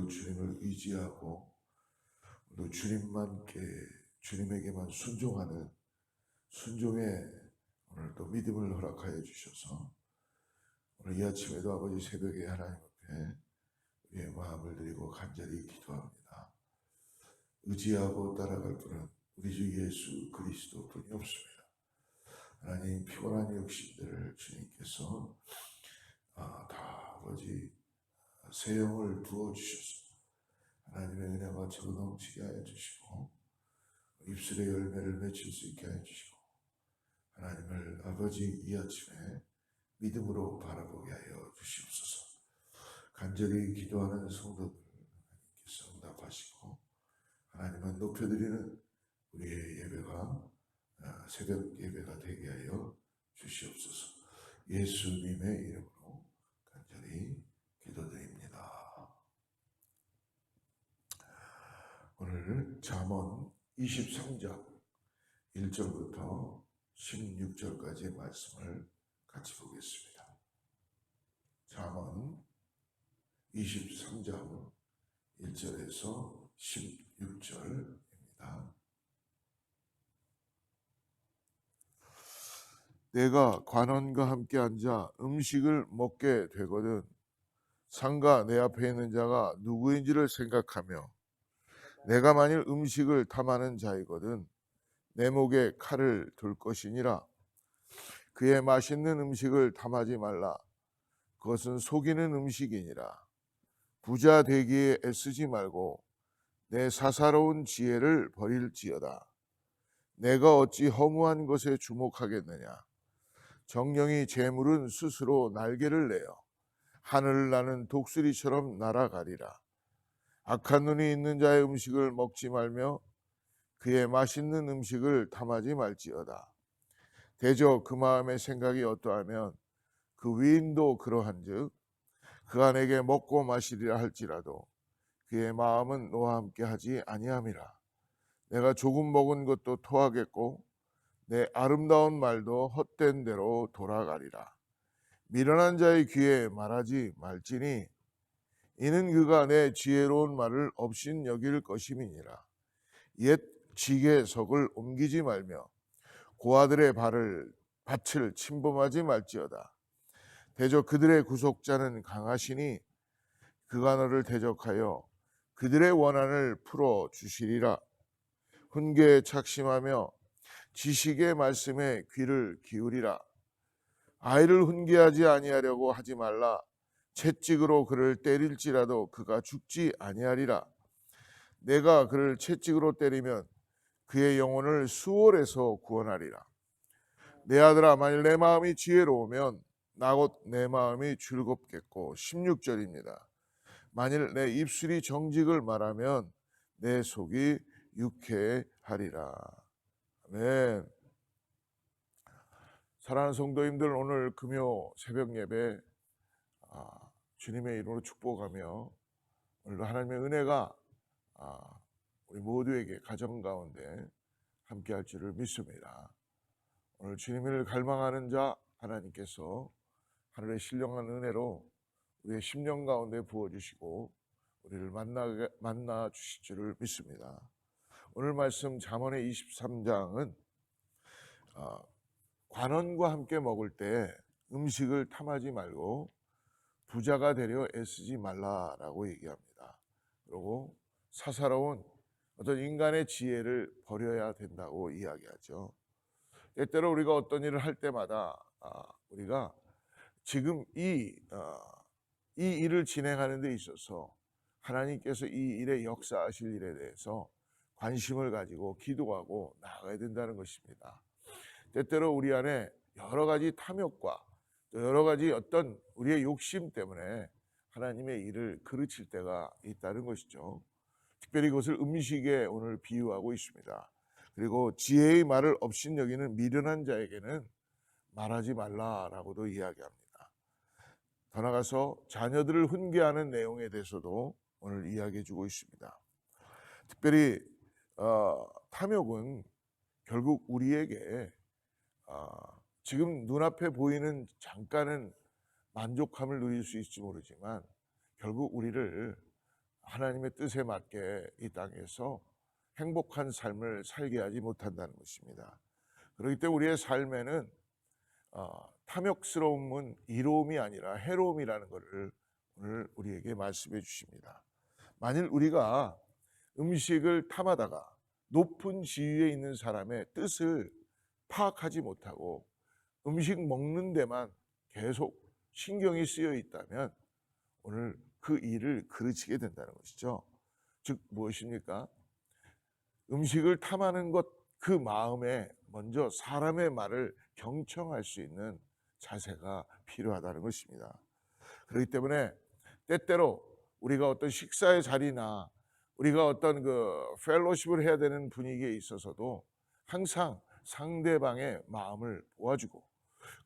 오늘도 주님을 의지하고 오늘도 주님에게만 순종하는 순종의 오늘도 믿음을 허락하여 주셔서 오늘 이 아침에도 아버지 새벽에 하나님 앞에 우리의 마음을 드리고 간절히 기도합니다. 의지하고 따라갈 분은 우리 주 예수 그리스도뿐이 없습니다. 하나님, 피곤한 육신들을 주님께서 다 아버지 새 영을 부어주셔서 하나님의 은혜가 저로 넘치게 하여 주시고 입술의 열매를 맺힐 수 있게 하여 주시고 하나님을 아버지 이 아침에 믿음으로 바라보게 하여 주시옵소서. 간절히 기도하는 성도들 하나님께서 응답하시고 하나님을 높여드리는 우리의 예배가 새벽 예배가 되게 하여 주시옵소서. 예수님의 이름으로 간절히 기도드립니다. 오늘 잠언 23장 1절부터 16절까지의 말씀을 같이 보겠습니다. 잠언 23장 1절에서 16절입니다. 내가 관원과 함께 앉아 음식을 먹게 되거든 상가 내 앞에 있는 자가 누구인지를 생각하며 내가 만일 음식을 탐하는 자이거든 내 목에 칼을 둘 것이니라. 그의 맛있는 음식을 탐하지 말라. 그것은 속이는 음식이니라. 부자 되기에 애쓰지 말고 내 사사로운 지혜를 버릴지어다. 내가 어찌 허무한 것에 주목하겠느냐. 정령이 재물은 스스로 날개를 내어 하늘을 나는 독수리처럼 날아가리라. 악한 눈이 있는 자의 음식을 먹지 말며 그의 맛있는 음식을 탐하지 말지어다. 대저 그 마음의 생각이 어떠하면 그 위인도 그러한즉 그가 내게 먹고 마시리라 할지라도 그의 마음은 너와 함께 하지 아니함이라. 내가 조금 먹은 것도 토하겠고 내 아름다운 말도 헛된 대로 돌아가리라. 미련한 자의 귀에 말하지 말지니 이는 그가 내 지혜로운 말을 업신 여길 것임이니라. 옛 지게석을 옮기지 말며 고아들의 밭을 침범하지 말지어다. 대적 그들의 구속자는 강하시니 그가 너를 대적하여 그들의 원한을 풀어 주시리라. 훈계에 착심하며 지식의 말씀에 귀를 기울이라. 아이를 훈계하지 아니하려고 하지 말라. 채찍으로 그를 때릴지라도 그가 죽지 아니하리라. 내가 그를 채찍으로 때리면 그의 영혼을 수월에서 구원하리라. 내 아들아, 만일 내 마음이 지혜로우면 나 곧 내 마음이 즐겁겠고 16절입니다. 만일 내 입술이 정직을 말하면 내 속이 유쾌하리라. 아멘. 사랑하는 성도님들, 오늘 금요 새벽 예배 주님의 이름으로 축복하며 오늘도 하나님의 은혜가 우리 모두에게 가정 가운데 함께 할 줄을 믿습니다. 오늘 주님을 갈망하는 자 하나님께서 하늘의 신령한 은혜로 우리의 심령 가운데 부어주시고 우리를 만나 주실 줄을 믿습니다. 오늘 말씀 잠언의 23장은 관원과 함께 먹을 때 음식을 탐하지 말고 부자가 되려 애쓰지 말라라고 얘기합니다. 그리고 사사로운 어떤 인간의 지혜를 버려야 된다고 이야기하죠. 때때로 우리가 어떤 일을 할 때마다 우리가 지금 이 일을 진행하는 데 있어서 하나님께서 이 일에 역사하실 일에 대해서 관심을 가지고 기도하고 나아가야 된다는 것입니다. 때때로 우리 안에 여러 가지 탐욕과 또 여러 가지 어떤 우리의 욕심 때문에 하나님의 일을 그르칠 때가 있다는 것이죠. 특별히 그것을 음식에 오늘 비유하고 있습니다. 그리고 지혜의 말을 업신 여기는 미련한 자에게는 말하지 말라라고도 이야기합니다. 더 나아가서 자녀들을 훈계하는 내용에 대해서도 오늘 이야기해 주고 있습니다. 특별히 탐욕은 결국 우리에게 지금 눈앞에 보이는 잠깐은 만족함을 누릴 수 있을지 모르지만 결국 우리를 하나님의 뜻에 맞게 이 땅에서 행복한 삶을 살게 하지 못한다는 것입니다. 그렇기 때문에 우리의 삶에는 탐욕스러움은 이로움이 아니라 해로움이라는 것을 오늘 우리에게 말씀해 주십니다. 만일 우리가 음식을 탐하다가 높은 지위에 있는 사람의 뜻을 파악하지 못하고 음식 먹는 데만 계속 신경이 쓰여 있다면 오늘 그 일을 그르치게 된다는 것이죠. 즉 무엇입니까? 음식을 탐하는 것, 그 마음에 먼저 사람의 말을 경청할 수 있는 자세가 필요하다는 것입니다. 그렇기 때문에 때때로 우리가 어떤 식사의 자리나 우리가 어떤 그 펠로십을 해야 되는 분위기에 있어서도 항상 상대방의 마음을 보아주고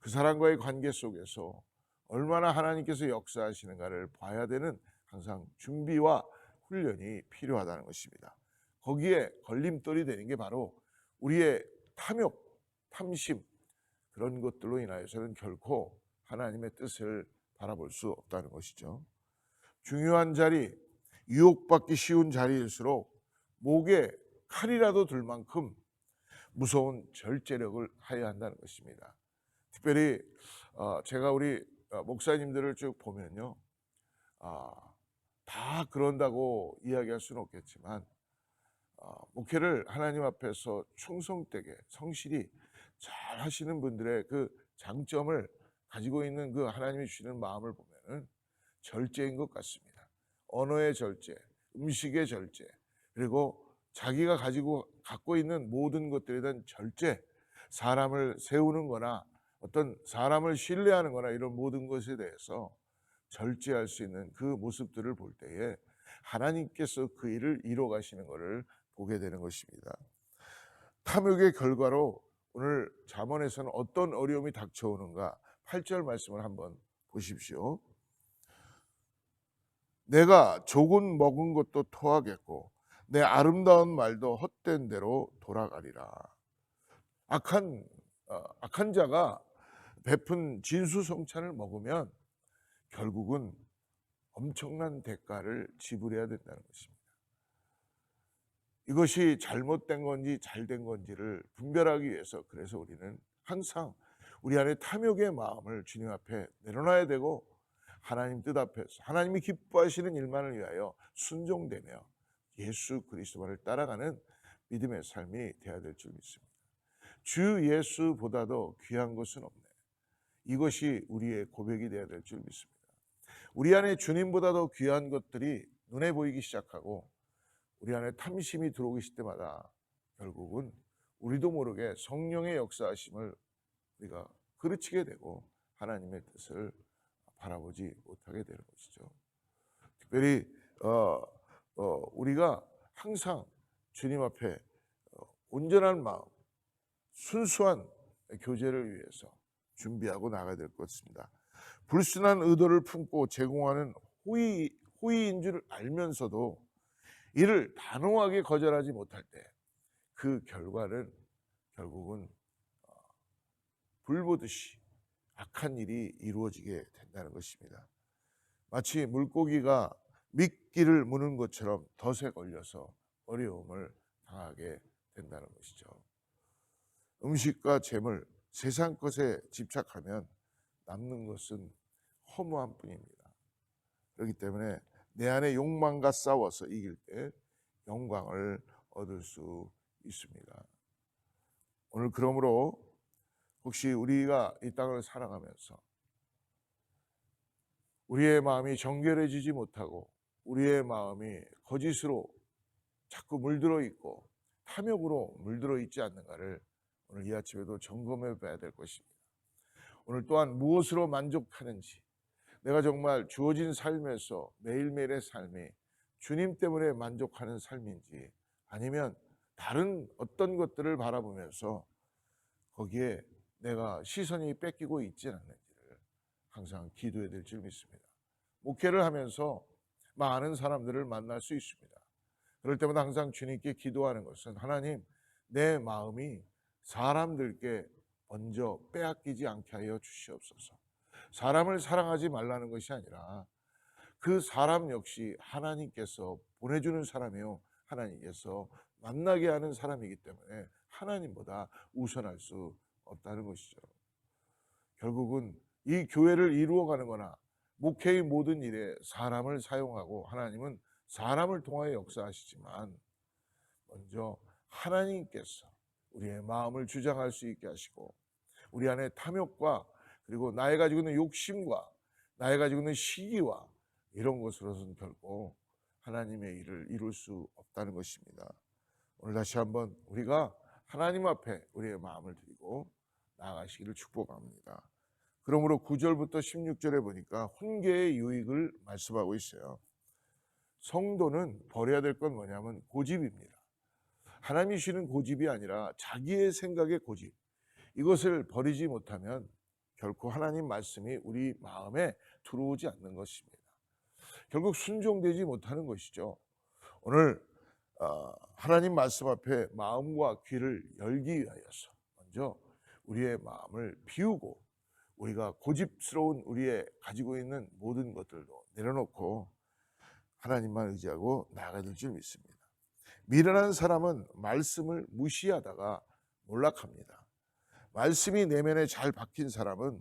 그 사람과의 관계 속에서 얼마나 하나님께서 역사하시는가를 봐야 되는 항상 준비와 훈련이 필요하다는 것입니다. 거기에 걸림돌이 되는 게 바로 우리의 탐욕, 탐심, 그런 것들로 인하여서는 결코 하나님의 뜻을 바라볼 수 없다는 것이죠. 중요한 자리, 유혹받기 쉬운 자리일수록 목에 칼이라도 들 만큼 무서운 절제력을 해야 한다는 것입니다. 특별히 제가 우리 목사님들을 쭉 보면요, 다 그런다고 이야기할 수는 없겠지만 목회를 하나님 앞에서 충성되게 성실히 잘 하시는 분들의 그 장점을 가지고 있는 그 하나님이 주시는 마음을 보면은 절제인 것 같습니다. 언어의 절제, 음식의 절제, 그리고 자기가 갖고 있는 모든 것들에 대한 절제, 사람을 세우는 거나 어떤 사람을 신뢰하는 거나 이런 모든 것에 대해서 절제할 수 있는 그 모습들을 볼 때에 하나님께서 그 일을 이뤄 가시는 것을 보게 되는 것입니다. 탐욕의 결과로 오늘 잠언에서는 어떤 어려움이 닥쳐오는가 8절 말씀을 한번 보십시오. 내가 조금 먹은 것도 토하겠고 내 아름다운 말도 헛된 대로 돌아가리라. 악한 자가 베푼 진수성찬을 먹으면 결국은 엄청난 대가를 지불해야 된다는 것입니다. 이것이 잘못된 건지 잘된 건지를 분별하기 위해서 그래서 우리는 항상 우리 안에 탐욕의 마음을 주님 앞에 내려놔야 되고 하나님 뜻 앞에서 하나님이 기뻐하시는 일만을 위하여 순종되며 예수 그리스도를 따라가는 믿음의 삶이 되어야 될 줄 믿습니다. 주 예수보다도 귀한 것은 없네. 이것이 우리의 고백이 되어야 될 줄 믿습니다. 우리 안에 주님보다도 귀한 것들이 눈에 보이기 시작하고 우리 안에 탐심이 들어오기 시작할 때마다 결국은 우리도 모르게 성령의 역사하심을 우리가 그르치게 되고 하나님의 뜻을 바라보지 못하게 되는 것이죠. 특별히 우리가 항상 주님 앞에 온전한 마음, 순수한 교제를 위해서 준비하고 나가야 될 것 같습니다. 불순한 의도를 품고 제공하는 호의인 줄 알면서도 이를 단호하게 거절하지 못할 때 그 결과는 결국은 불보듯이 악한 일이 이루어지게 된다는 것입니다. 마치 물고기가 미끼를 무는 것처럼 덫에 걸려서 어려움을 당하게 된다는 것이죠. 음식과 재물, 세상 것에 집착하면 남는 것은 허무한 뿐입니다. 그렇기 때문에 내 안의 욕망과 싸워서 이길 때 영광을 얻을 수 있습니다. 오늘 그러므로 혹시 우리가 이 땅을 살아가면서 우리의 마음이 정결해지지 못하고 우리의 마음이 거짓으로 자꾸 물들어 있고 탐욕으로 물들어 있지 않는가를 오늘 이 아침에도 점검해 봐야 될 것입니다. 오늘 또한 무엇으로 만족하는지, 내가 정말 주어진 삶에서 매일매일의 삶이 주님 때문에 만족하는 삶인지 아니면 다른 어떤 것들을 바라보면서 거기에 내가 시선이 뺏기고 있지 않는지를 항상 기도해야 될 줄 믿습니다. 목회를 하면서 많은 사람들을 만날 수 있습니다. 그럴 때마다 항상 주님께 기도하는 것은 하나님, 내 마음이 사람들께 먼저 빼앗기지 않게 하여 주시옵소서. 사람을 사랑하지 말라는 것이 아니라 그 사람 역시 하나님께서 보내주는 사람이요, 하나님께서 만나게 하는 사람이기 때문에 하나님보다 우선할 수 없다는 것이죠. 결국은 이 교회를 이루어가는 거나 목회의 모든 일에 사람을 사용하고 하나님은 사람을 통하여 역사하시지만 먼저 하나님께서 우리의 마음을 주장할 수 있게 하시고 우리 안에 탐욕과 그리고 나의 가지고 있는 욕심과 나의 가지고 있는 시기와 이런 것으로서는 결코 하나님의 일을 이룰 수 없다는 것입니다. 오늘 다시 한번 우리가 하나님 앞에 우리의 마음을 드리고 나아가시기를 축복합니다. 그러므로 9절부터 16절에 보니까 훈계의 유익을 말씀하고 있어요. 성도는 버려야 될 건 뭐냐면 고집입니다. 하나님이 주시는 고집이 아니라 자기의 생각의 고집, 이것을 버리지 못하면 결코 하나님 말씀이 우리 마음에 들어오지 않는 것입니다. 결국 순종되지 못하는 것이죠. 오늘 하나님 말씀 앞에 마음과 귀를 열기 위하여서 먼저 우리의 마음을 비우고 우리가 고집스러운 우리의 가지고 있는 모든 것들도 내려놓고 하나님만 의지하고 나아가야 될 줄 믿습니다. 미련한 사람은 말씀을 무시하다가 몰락합니다. 말씀이 내면에 잘 박힌 사람은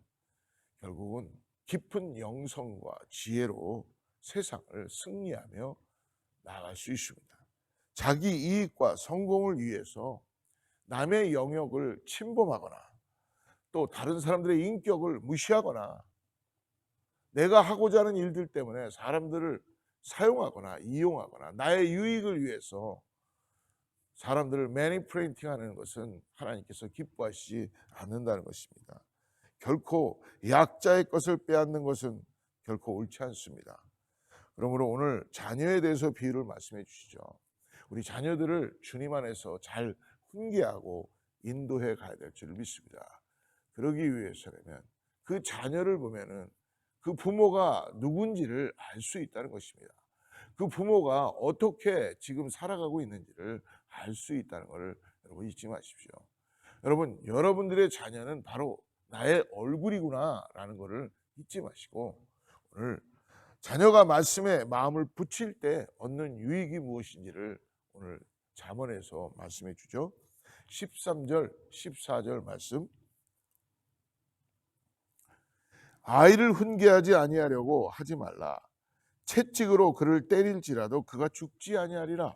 결국은 깊은 영성과 지혜로 세상을 승리하며 나아갈 수 있습니다. 자기 이익과 성공을 위해서 남의 영역을 침범하거나 또 다른 사람들의 인격을 무시하거나 내가 하고자 하는 일들 때문에 사람들을 사용하거나 이용하거나 나의 유익을 위해서 사람들을 매니프레이팅하는 것은 하나님께서 기뻐하시지 않는다는 것입니다. 결코 약자의 것을 빼앗는 것은 결코 옳지 않습니다. 그러므로 오늘 자녀에 대해서 비유를 말씀해 주시죠. 우리 자녀들을 주님 안에서 잘 훈계하고 인도해 가야 될 줄 믿습니다. 그러기 위해서라면 그 자녀를 보면은 그 부모가 누군지를 알 수 있다는 것입니다. 그 부모가 어떻게 지금 살아가고 있는지를 알 수 있다는 것을 여러분 잊지 마십시오. 여러분, 여러분들의 자녀는 바로 나의 얼굴이구나라는 것을 잊지 마시고 오늘 자녀가 말씀에 마음을 붙일 때 얻는 유익이 무엇인지를 오늘 잠언에서 말씀해 주죠. 13절, 14절 말씀. 아이를 훈계하지 아니하려고 하지 말라. 채찍으로 그를 때릴지라도 그가 죽지 아니하리라.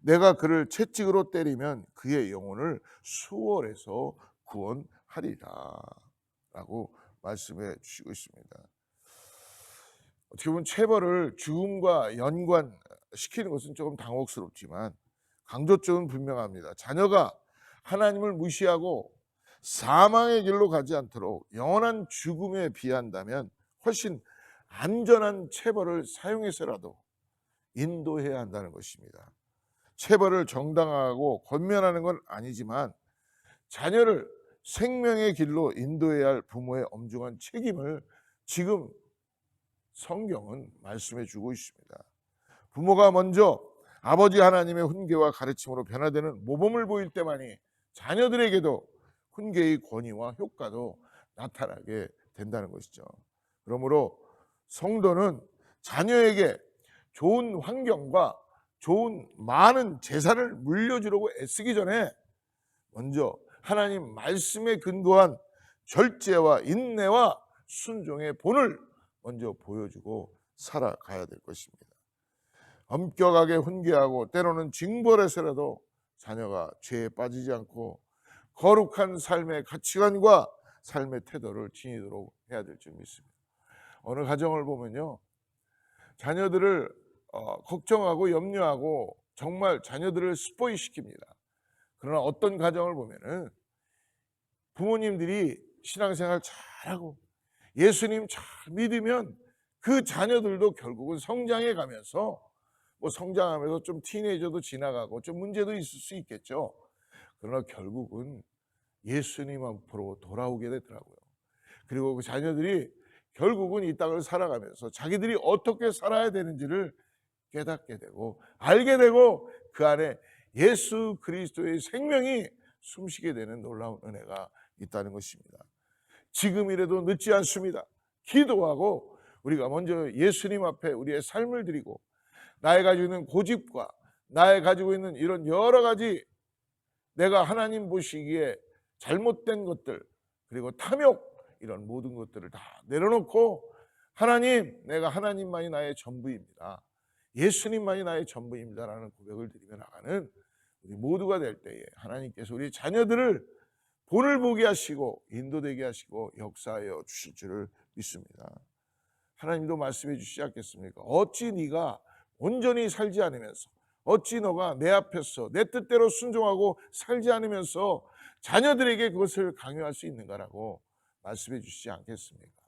내가 그를 채찍으로 때리면 그의 영혼을 수월에서 구원하리라. 라고 말씀해 주시고 있습니다. 어떻게 보면 체벌을 죽음과 연관시키는 것은 조금 당혹스럽지만 강조점은 분명합니다. 자녀가 하나님을 무시하고 사망의 길로 가지 않도록 영원한 죽음에 비한다면 훨씬 안전한 체벌을 사용해서라도 인도해야 한다는 것입니다. 체벌을 정당화하고 권면하는 건 아니지만 자녀를 생명의 길로 인도해야 할 부모의 엄중한 책임을 지금 성경은 말씀해 주고 있습니다. 부모가 먼저 아버지 하나님의 훈계와 가르침으로 변화되는 모범을 보일 때만이 자녀들에게도 훈계의 권위와 효과도 나타나게 된다는 것이죠. 그러므로 성도는 자녀에게 좋은 환경과 좋은 많은 재산을 물려주려고 애쓰기 전에 먼저 하나님 말씀에 근거한 절제와 인내와 순종의 본을 먼저 보여주고 살아가야 될 것입니다. 엄격하게 훈계하고 때로는 징벌해서라도 자녀가 죄에 빠지지 않고 거룩한 삶의 가치관과 삶의 태도를 지니도록 해야 될 줄 믿습니다. 어느 가정을 보면요, 자녀들을 걱정하고 염려하고 정말 자녀들을 스포일 시킵니다. 그러나 어떤 가정을 보면은 부모님들이 신앙생활 잘하고 예수님 잘 믿으면 그 자녀들도 결국은 성장해 가면서 성장하면서 좀 티네이저도 지나가고 좀 문제도 있을 수 있겠죠. 그러나 결국은 예수님 앞으로 돌아오게 되더라고요. 그리고 그 자녀들이 결국은 이 땅을 살아가면서 자기들이 어떻게 살아야 되는지를 깨닫게 되고 알게 되고 그 안에 예수 그리스도의 생명이 숨쉬게 되는 놀라운 은혜가 있다는 것입니다. 지금이라도 늦지 않습니다. 기도하고 우리가 먼저 예수님 앞에 우리의 삶을 드리고 나의 가지고 있는 고집과 나의 가지고 있는 이런 여러 가지 내가 하나님 보시기에 잘못된 것들 그리고 탐욕 이런 모든 것들을 다 내려놓고 하나님, 내가 하나님만이 나의 전부입니다. 예수님만이 나의 전부입니다라는 고백을 드리며 나가는 우리 모두가 될 때에 하나님께서 우리 자녀들을 본을 보게 하시고 인도되게 하시고 역사하여 주실 줄을 믿습니다. 하나님도 말씀해 주시지 않겠습니까? 어찌 네가 온전히 살지 않으면서 어찌 너가 내 앞에서 내 뜻대로 순종하고 살지 않으면서 자녀들에게 그것을 강요할 수 있는가라고 말씀해 주시지 않겠습니까?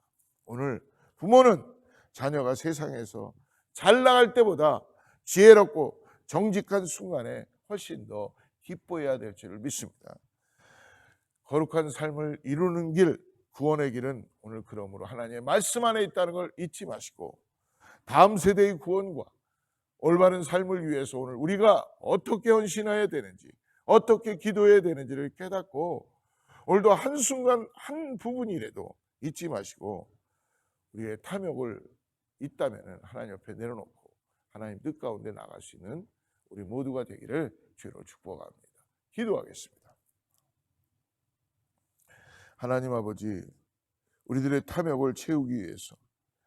오늘 부모는 자녀가 세상에서 잘 나갈 때보다 지혜롭고 정직한 순간에 훨씬 더 기뻐해야 될 줄을 믿습니다. 거룩한 삶을 이루는 길, 구원의 길은 오늘 그러므로 하나님의 말씀 안에 있다는 걸 잊지 마시고 다음 세대의 구원과 올바른 삶을 위해서 오늘 우리가 어떻게 헌신해야 되는지 어떻게 기도해야 되는지를 깨닫고 오늘도 한순간 한 부분이라도 잊지 마시고 우리의 탐욕을 있다면 하나님 옆에 내려놓고 하나님 뜻 가운데 나갈 수 있는 우리 모두가 되기를 주로 축복합니다. 기도하겠습니다. 하나님 아버지, 우리들의 탐욕을 채우기 위해서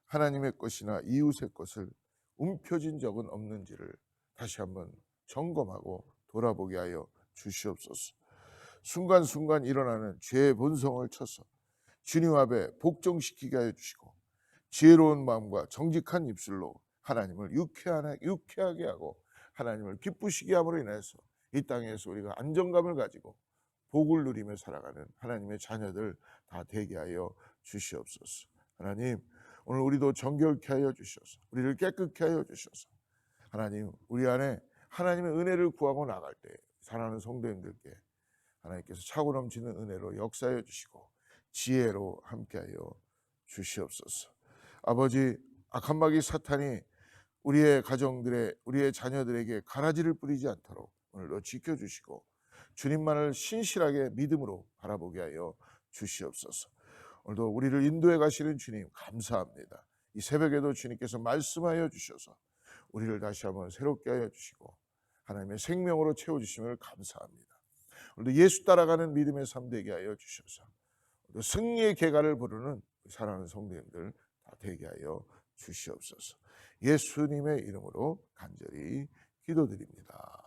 하나님의 것이나 이웃의 것을 움켜쥔 적은 없는지를 다시 한번 점검하고 돌아보게 하여 주시옵소서. 순간순간 일어나는 죄의 본성을 쳐서 주님 앞에 복종시키게 하여 주시고 지혜로운 마음과 정직한 입술로 하나님을 유쾌하게 하고 하나님을 기쁘시게 함으로 인해서 이 땅에서 우리가 안정감을 가지고 복을 누리며 살아가는 하나님의 자녀들 다 되게 하여 주시옵소서. 하나님, 오늘 우리도 정결케 하여 주셔서 우리를 깨끗게 하여 주셔서 하나님, 우리 안에 하나님의 은혜를 구하고 나갈 때 사랑하는 성도님들께 하나님께서 차고 넘치는 은혜로 역사하여 주시고 지혜로 함께하여 주시옵소서. 아버지, 악한 마귀 사탄이 우리의 가정들의 우리의 자녀들에게 가라지를 뿌리지 않도록 오늘도 지켜주시고 주님만을 신실하게 믿음으로 바라보게 하여 주시옵소서. 오늘도 우리를 인도해 가시는 주님 감사합니다. 이 새벽에도 주님께서 말씀하여 주셔서 우리를 다시 한번 새롭게 하여 주시고 하나님의 생명으로 채워주심을 감사합니다. 오늘도 예수 따라가는 믿음의 삶 되게 하여 주셔서 승리의 계가를 부르는 사랑하는 성도님들 다 되게 하여 주시옵소서. 예수님의 이름으로 간절히 기도드립니다.